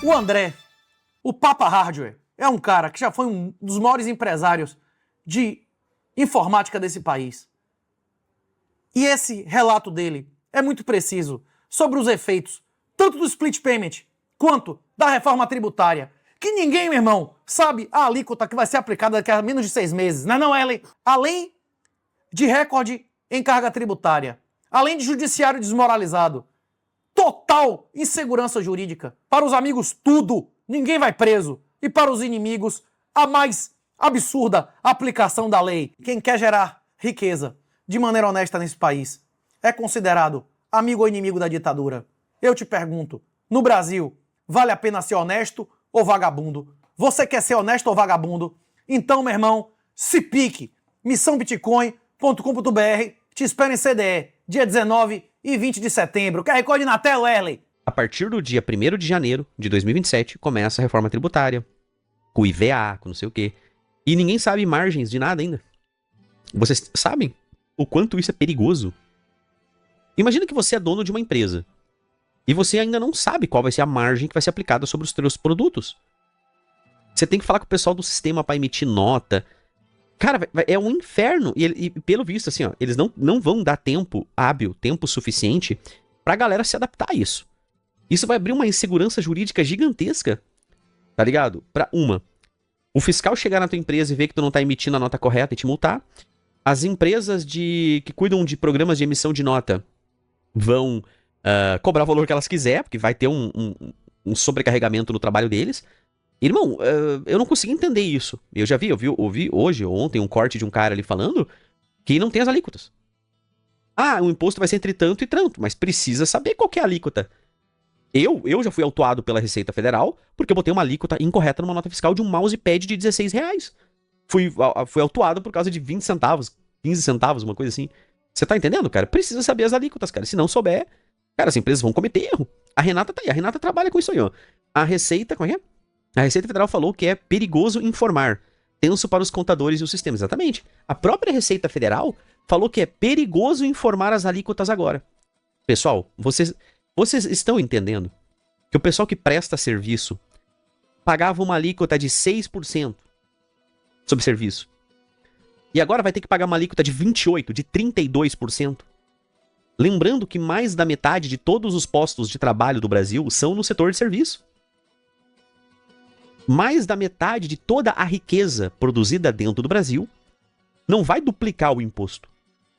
O André, o Papa Hardware, é um cara que já foi um dos maiores empresários de informática desse país. E esse relato dele é muito preciso sobre os efeitos tanto do split payment quanto da reforma tributária. Que ninguém, meu irmão, sabe a alíquota que vai ser aplicada daqui a menos de 6 meses. Não é não, Ellen? Além de recorde em carga tributária, além de judiciário desmoralizado, total insegurança jurídica. Para os amigos, tudo. Ninguém vai preso. E para os inimigos, a mais absurda aplicação da lei. Quem quer gerar riqueza de maneira honesta nesse país é considerado amigo ou inimigo da ditadura. Eu te pergunto, no Brasil, vale a pena ser honesto ou vagabundo? Você quer ser honesto ou vagabundo? Então, meu irmão, se pique. missãobitcoin.com.br. Te espero em CDE, dia 19 e 20 de setembro. Quer recorde na tela, Erley? A partir do dia 1º de janeiro de 2027, começa a reforma tributária, com o IVA, com não sei o quê. E ninguém sabe margens de nada ainda. Vocês sabem o quanto isso é perigoso? Imagina que você é dono de uma empresa e você ainda não sabe qual vai ser a margem que vai ser aplicada sobre os seus produtos. Você tem que falar com o pessoal do sistema para emitir nota. Cara, é um inferno. E pelo visto, assim, ó, eles não vão dar tempo hábil, tempo suficiente pra galera se adaptar a isso. Isso vai abrir uma insegurança jurídica gigantesca, tá ligado? O fiscal chegar na tua empresa e ver que tu não tá emitindo a nota correta e te multar. As empresas que cuidam de programas de emissão de nota vão cobrar o valor que elas quiserem, porque vai ter um sobrecarregamento no trabalho deles. Irmão, eu não consegui entender isso. Eu ouvi hoje ou ontem um corte de um cara ali falando que não tem as alíquotas. Ah, o imposto vai ser entre tanto e tanto, mas precisa saber qual que é a alíquota. Eu já fui autuado pela Receita Federal porque eu botei uma alíquota incorreta numa nota fiscal de um mousepad de R$16. Fui autuado por causa de 20 centavos, 15 centavos, uma coisa assim. Você tá entendendo, cara? Precisa saber as alíquotas, cara. Se não souber, cara, as empresas vão cometer erro. A Renata tá aí, a Renata trabalha com isso aí, ó. A Receita, como é que é? A Receita Federal falou que é perigoso informar, tenso para os contadores e o sistema. Exatamente. A própria Receita Federal falou que é perigoso informar as alíquotas agora. Pessoal, vocês estão entendendo que o pessoal que presta serviço pagava uma alíquota de 6% sobre serviço. E agora vai ter que pagar uma alíquota de 28%, de 32%. Lembrando que mais da metade de todos os postos de trabalho do Brasil são no setor de serviço. Mais da metade de toda a riqueza produzida dentro do Brasil não vai duplicar o imposto.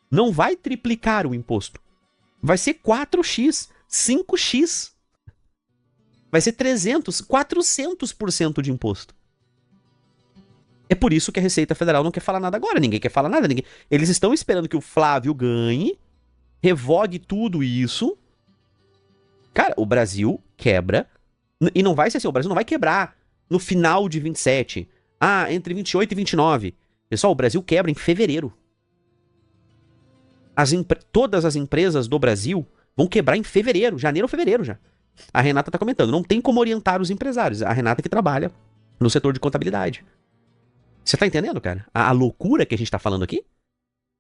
Não vai triplicar o imposto. Vai ser 4x, 5x. Vai ser 300, 400% de imposto. É por isso que a Receita Federal não quer falar nada agora. Ninguém quer falar nada. Eles estão esperando que o Flávio ganhe, revogue tudo isso. Cara, o Brasil quebra. E não vai ser assim, o Brasil não vai quebrar no final de 27. Ah, entre 28 e 29. Pessoal, o Brasil quebra em fevereiro. Todas as empresas do Brasil vão quebrar em fevereiro, janeiro ou fevereiro já. A Renata tá comentando, não tem como orientar os empresários. A Renata que trabalha no setor de contabilidade. Você tá entendendo, cara? A loucura que a gente tá falando aqui?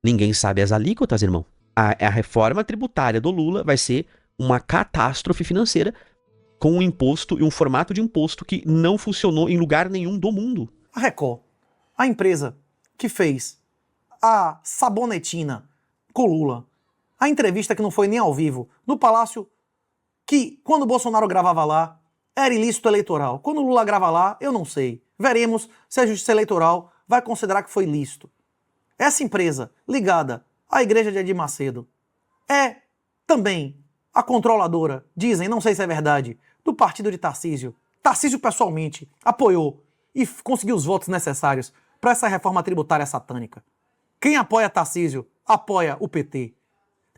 Ninguém sabe as alíquotas, irmão. A reforma tributária do Lula vai ser uma catástrofe financeira com um imposto e um formato de imposto que não funcionou em lugar nenhum do mundo. A Record, a empresa que fez a sabonetina com Lula, a entrevista que não foi nem ao vivo, no Palácio, que quando o Bolsonaro gravava lá, era ilícito eleitoral. Quando o Lula grava lá, eu não sei. Veremos se a Justiça Eleitoral vai considerar que foi lícito. Essa empresa, ligada à Igreja de Edir Macedo, é também a controladora, dizem, não sei se é verdade, do partido de Tarcísio. Tarcísio pessoalmente apoiou e conseguiu os votos necessários para essa reforma tributária satânica. Quem apoia Tarcísio, apoia o PT.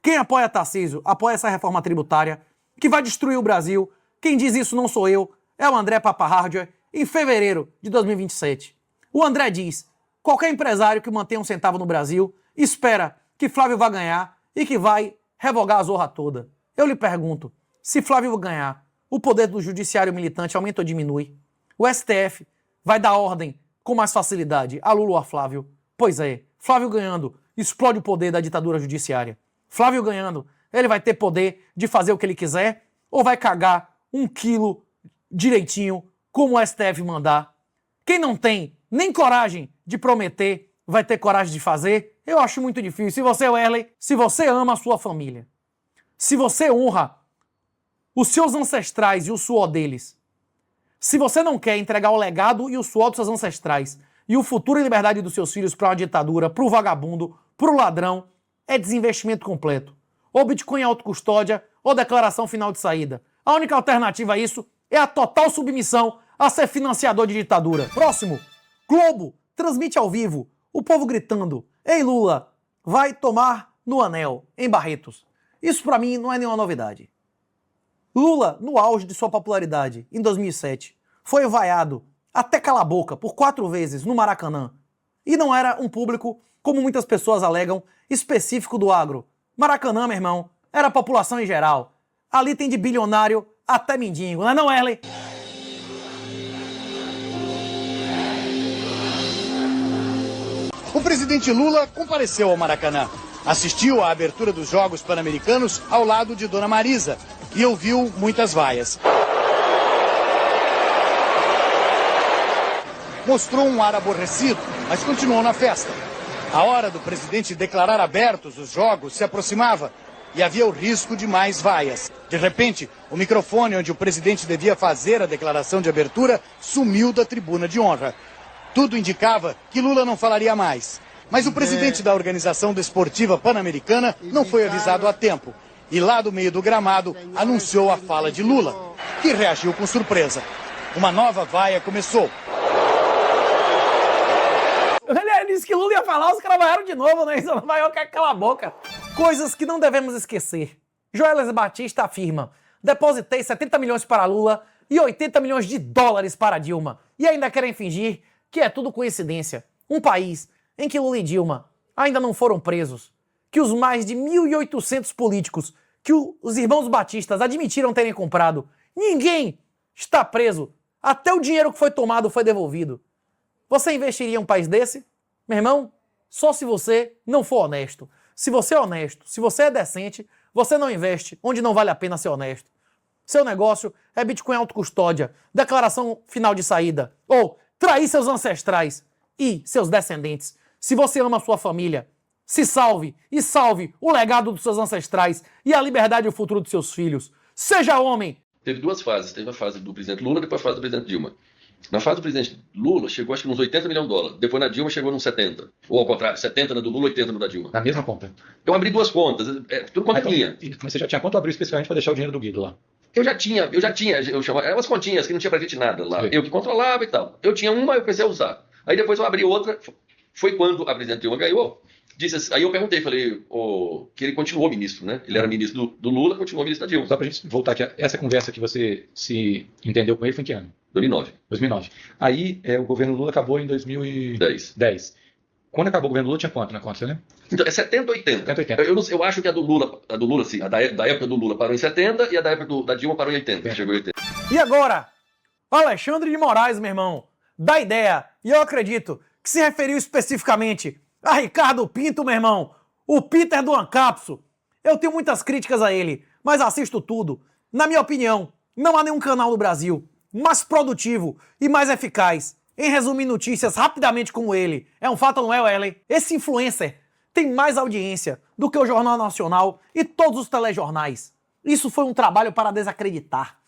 Quem apoia Tarcísio, apoia essa reforma tributária que vai destruir o Brasil. Quem diz isso não sou eu, é o André Papa Hardware, em fevereiro de 2027. O André diz, qualquer empresário que mantenha um centavo no Brasil espera que Flávio vá ganhar e que vai revogar a zorra toda. Eu lhe pergunto, se Flávio ganhar, o poder do judiciário militante aumenta ou diminui? O STF vai dar ordem com mais facilidade a Lula ou a Flávio? Pois é, Flávio ganhando, explode o poder da ditadura judiciária. Flávio ganhando, ele vai ter poder de fazer o que ele quiser ou vai cagar 1 quilo direitinho, como o STF mandar. Quem não tem nem coragem de prometer, vai ter coragem de fazer? Eu acho muito difícil. Se você, Wesley, se você ama a sua família, se você honra os seus ancestrais e o suor deles, se você não quer entregar o legado e o suor dos seus ancestrais e o futuro e liberdade dos seus filhos para uma ditadura, para o vagabundo, para o ladrão, é desinvestimento completo. Ou Bitcoin autocustódia, ou declaração final de saída. A única alternativa a isso é a total submissão a ser financiador de ditadura. Próximo. Globo transmite ao vivo o povo gritando: "Ei Lula, vai tomar no anel", em Barretos. Isso pra mim não é nenhuma novidade. Lula, no auge de sua popularidade, em 2007, foi vaiado até calar a boca por 4 vezes no Maracanã. E não era um público, como muitas pessoas alegam, específico do agro. Maracanã, meu irmão, era a população em geral. Ali tem de bilionário até mendigo, não é não, Erley? O presidente Lula compareceu ao Maracanã. Assistiu à abertura dos Jogos Pan-Americanos ao lado de Dona Marisa e ouviu muitas vaias. Mostrou um ar aborrecido, mas continuou na festa. A hora do presidente declarar abertos os jogos se aproximava e havia o risco de mais vaias. De repente, o microfone onde o presidente devia fazer a declaração de abertura sumiu da tribuna de honra. Tudo indicava que Lula não falaria mais. Mas o presidente da Organização Desportiva Pan-Americana não foi avisado a tempo. E lá do meio do gramado anunciou a fala de Lula, que reagiu com surpresa. Uma nova vaia começou. Ele disse que Lula ia falar, os caras vaiaram de novo, né? Isso não vai calar a boca. Coisas que não devemos esquecer. Joelis Batista afirma: depositei 70 milhões para Lula e 80 milhões de dólares para Dilma. E ainda querem fingir que é tudo coincidência. Um país em que Lula e Dilma ainda não foram presos, que os mais de 1.800 políticos que os irmãos Batistas admitiram terem comprado, ninguém está preso. Até o dinheiro que foi tomado foi devolvido. Você investiria em um país desse? Meu irmão, só se você não for honesto. Se você é honesto, se você é decente, você não investe onde não vale a pena ser honesto. Seu negócio é Bitcoin autocustódia, declaração final de saída, ou trair seus ancestrais e seus descendentes. Se você ama a sua família, se salve e salve o legado dos seus ancestrais e a liberdade e o futuro dos seus filhos. Seja homem! Teve 2 fases. Teve a fase do presidente Lula e depois a fase do presidente Dilma. Na fase do presidente Lula, chegou acho que uns 80 milhões de dólares. Depois na Dilma chegou nos 70. Ou ao contrário, 70 na do Lula, 80 na da Dilma. Na mesma conta. Eu abri 2 contas, tudo quanto Então, linha. mas você já tinha conta ou abriu especialmente para deixar o dinheiro do Guido lá? Eu chamava, eram umas continhas que não tinha pra gente nada lá. Sim. Eu que controlava e tal. Eu tinha uma, eu comecei a usar. Aí depois eu abri outra, foi quando a presidente Dilma ganhou. Disse assim, aí eu perguntei, falei, que ele continuou ministro, né? Ele era ministro do Lula, continuou ministro da Dilma. Só pra gente voltar aqui, essa conversa que você se entendeu com ele foi em que ano? 2009. 2009. Aí o governo Lula acabou em 2010. 10. Quando acabou o governo Lula tinha quanto na conta, você lembra? Então, é 70 ou 80. 70, 80. Eu acho que a do Lula, sim, a da época do Lula parou em 70 e a da época da Dilma parou em 80. Chegou em 80. E agora, Alexandre de Moraes, meu irmão, dá ideia, e eu acredito que se referiu especificamente a Ricardo Pinto, meu irmão, o Peter do Ancapso. Eu tenho muitas críticas a ele, mas assisto tudo. Na minha opinião, não há nenhum canal no Brasil mais produtivo e mais eficaz em resumir notícias rapidamente como ele. É um fato, não é, Wesley? Esse influencer tem mais audiência do que o Jornal Nacional e todos os telejornais. Isso foi um trabalho para desacreditar.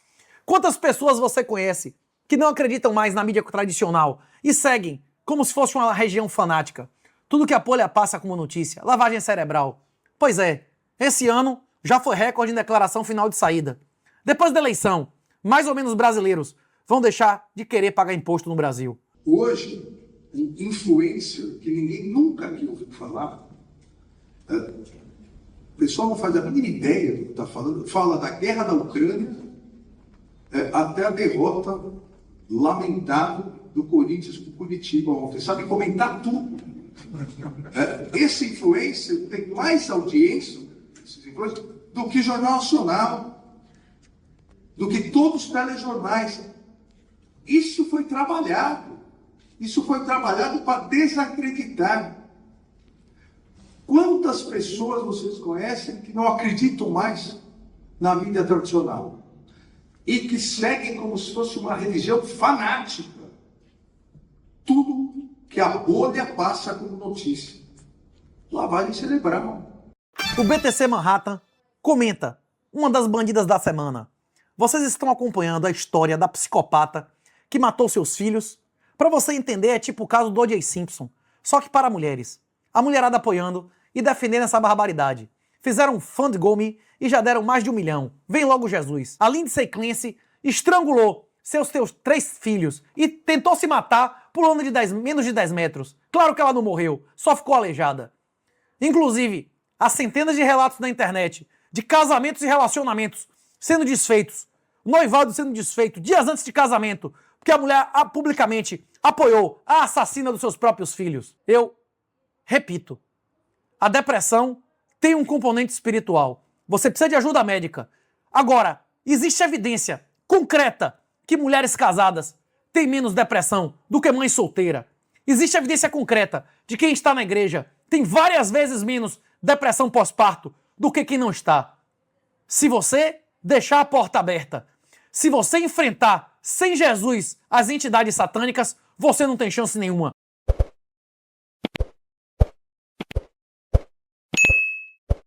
Quantas pessoas você conhece que não acreditam mais na mídia tradicional e seguem como se fosse uma região fanática? Tudo que a Folha passa como notícia, lavagem cerebral. Pois é, esse ano já foi recorde em declaração final de saída. Depois da eleição, mais ou menos brasileiros vão deixar de querer pagar imposto no Brasil. Hoje, um influencer que ninguém nunca aqui ouviu falar, o pessoal não faz a mínima ideia do que está falando, fala da guerra da Ucrânia até a derrota lamentável do Corinthians com o Curitiba ontem. Sabe comentar tudo. Esse influencer tem mais audiência do que Jornal Nacional, do que todos os telejornais. Isso foi trabalhado para desacreditar. Quantas pessoas vocês conhecem que não acreditam mais na mídia tradicional? e que seguem como se fosse uma religião fanática tudo que a bolha passa como notícia. Lavagem cerebral. O BTC Manhattan comenta, uma das bandidas da semana. Vocês estão acompanhando a história da psicopata que matou seus filhos? Pra você entender, é tipo o caso do O.J. Simpson, só que para mulheres. A mulherada apoiando e defendendo essa barbaridade. Fizeram um FundGome e já deram mais de 1 milhão. Vem logo Jesus. A Lindsay Clancy estrangulou seus 3 filhos e tentou se matar pulando de menos de 10 metros. Claro que ela não morreu, só ficou aleijada. Inclusive, há centenas de relatos na internet de casamentos e relacionamentos sendo desfeitos, noivado sendo desfeito dias antes de casamento, porque a mulher publicamente apoiou a assassina dos seus próprios filhos. Eu repito, a depressão tem um componente espiritual. Você precisa de ajuda médica. Agora, existe evidência concreta que mulheres casadas têm menos depressão do que mãe solteira. Existe evidência concreta de que quem está na igreja tem várias vezes menos depressão pós-parto do que quem não está. Se você deixar a porta aberta, se você enfrentar sem Jesus as entidades satânicas, você não tem chance nenhuma.